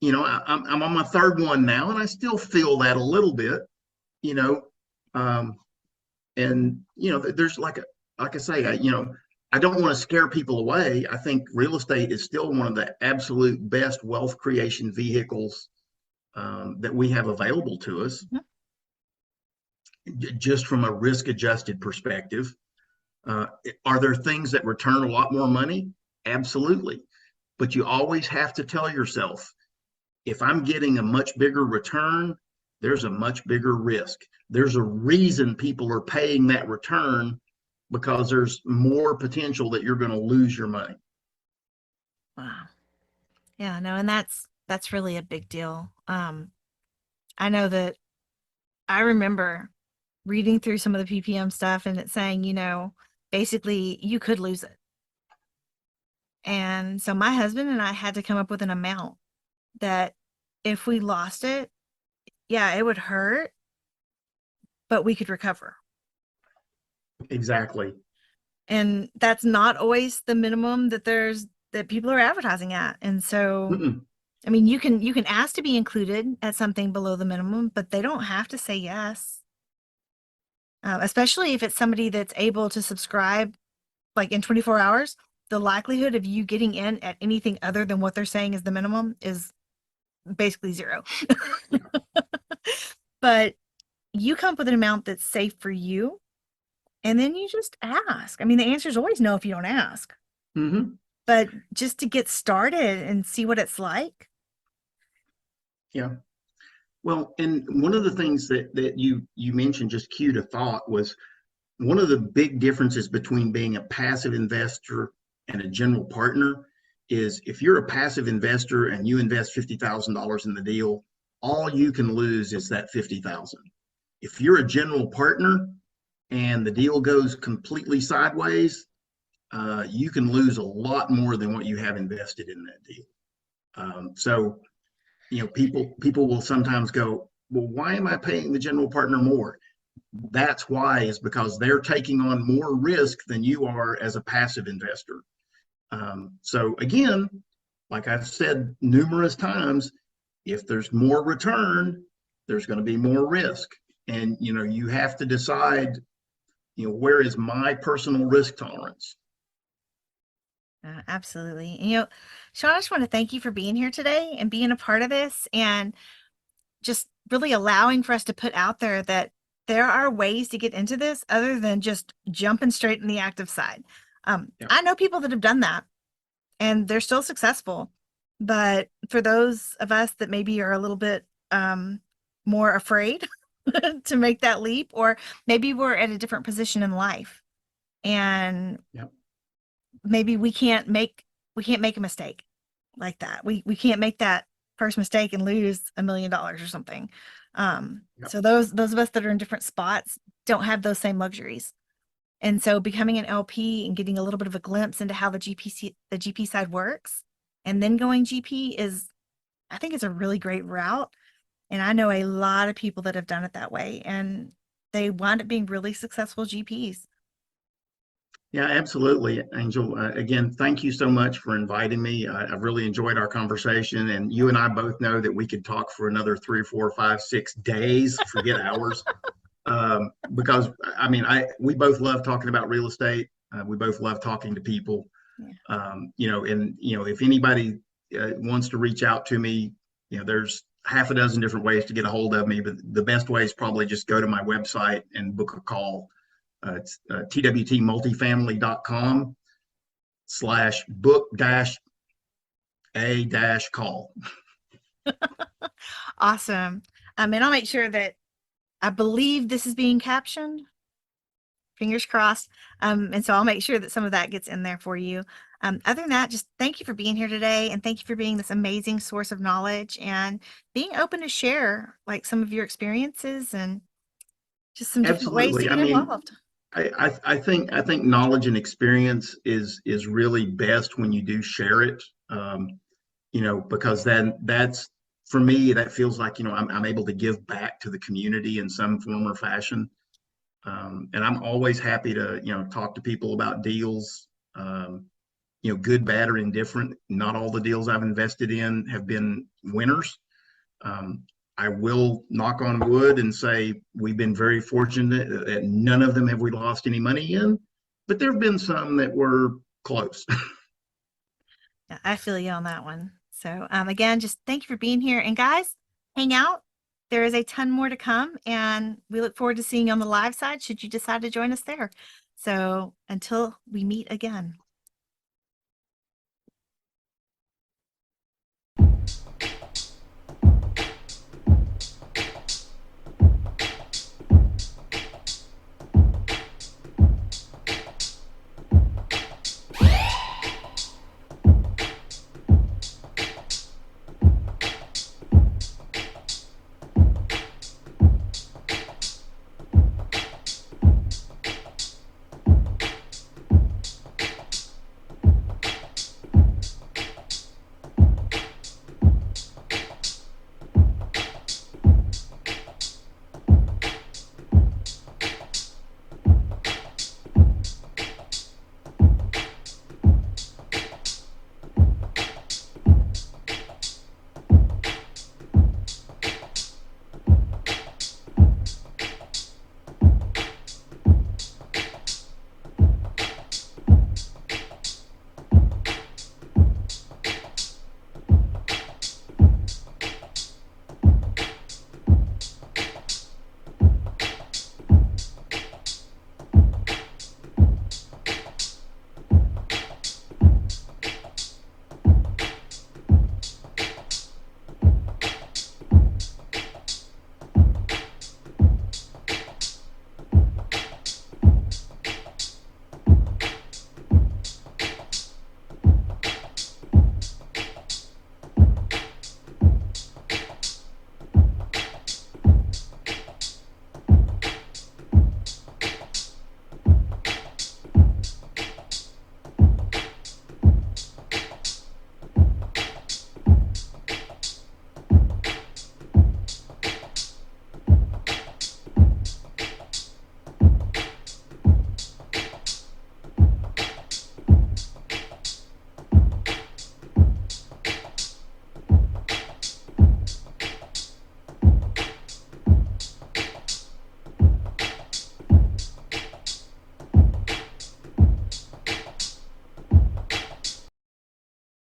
I'm on my third one now, and I still feel that a little bit, you know, um, and there's like I say, I don't want to scare people away. I think real estate is still one of the absolute best wealth creation vehicles that we have available to us, Mhm. just from a risk adjusted perspective. Uh, are there things that return a lot more money? Absolutely. But you always have to tell yourself, if I'm getting a much bigger return, there's a much bigger risk. There's a reason people are paying that return, because there's more potential that you're going to lose your money. Wow. Yeah, no, and that's really a big deal. I know that I remember reading through some of the PPM stuff and it's saying, basically you could lose it. And so my husband and I had to come up with an amount that if we lost it, yeah, it would hurt, but we could recover. Exactly. And that's not always the minimum that people are advertising at. And so, Mm-mm. I mean, you can ask to be included at something below the minimum, but they don't have to say yes. Especially if it's somebody that's able to subscribe like in 24 hours, the likelihood of you getting in at anything other than what they're saying is the minimum is basically zero. Yeah. But you come up with an amount that's safe for you, and then you just ask. I mean, the answer is always no if you don't ask, Mm-hmm. but just to get started and see what it's like. Yeah. Well, and one of the things that you mentioned, just cued a thought, was one of the big differences between being a passive investor and a general partner is, if you're a passive investor and you invest $50,000 in the deal, all you can lose is that 50,000. If you're a general partner and the deal goes completely sideways, you can lose a lot more than what you have invested in that deal. So, people will sometimes go, well, why am I paying the general partner more? That's why, is because they're taking on more risk than you are as a passive investor. So again, like I've said numerous times, if there's more return, there's going to be more risk. And, you have to decide, where is my personal risk tolerance? Absolutely. And, Shawn, I just want to thank you for being here today and being a part of this and just really allowing for us to put out there that there are ways to get into this other than just jumping straight in the active side. Yeah. I know people that have done that and they're still successful. But for those of us that maybe are a little bit more afraid to make that leap, or maybe we're at a different position in life and Yeah. maybe we can't make a mistake like that. We can't make that first mistake and lose $1 million or something. Yeah. So those of us that are in different spots don't have those same luxuries. And so becoming an LP and getting a little bit of a glimpse into how the GP side works and then going GP I think it's a really great route. And I know a lot of people that have done it that way and they wind up being really successful GPs. Yeah, absolutely, Angel. Again, thank you so much for inviting me. I've really enjoyed our conversation, and you and I both know that we could talk for another 3, 4, 5, 6 days, forget hours, because I mean, we both love talking about real estate. We both love talking to people. Yeah. And if anybody wants to reach out to me, there's half a dozen different ways to get a hold of me, but the best way is probably just go to my website and book a call. It's twtmultifamily.com/book-a-call. Awesome. And I'll make sure that I believe this is being captioned. Fingers crossed. And so I'll make sure that some of that gets in there for you. Other than that, just thank you for being here today, and thank you for being this amazing source of knowledge and being open to share like some of your experiences and just some different ways to Absolutely. I get mean, involved. I think knowledge and experience is really best when you do share it. Because then that's for me, that feels like, I'm able to give back to the community in some form or fashion. And I'm always happy to, talk to people about deals, good, bad, or indifferent. Not all the deals I've invested in have been winners. Um, I will knock on wood and say we've been very fortunate that none of them have we lost any money in, but there have been some that were close. Yeah, I feel you on that one. So, again, just thank you for being here. And guys, hang out. There is a ton more to come, and we look forward to seeing you on the live side should you decide to join us there. So, until we meet again.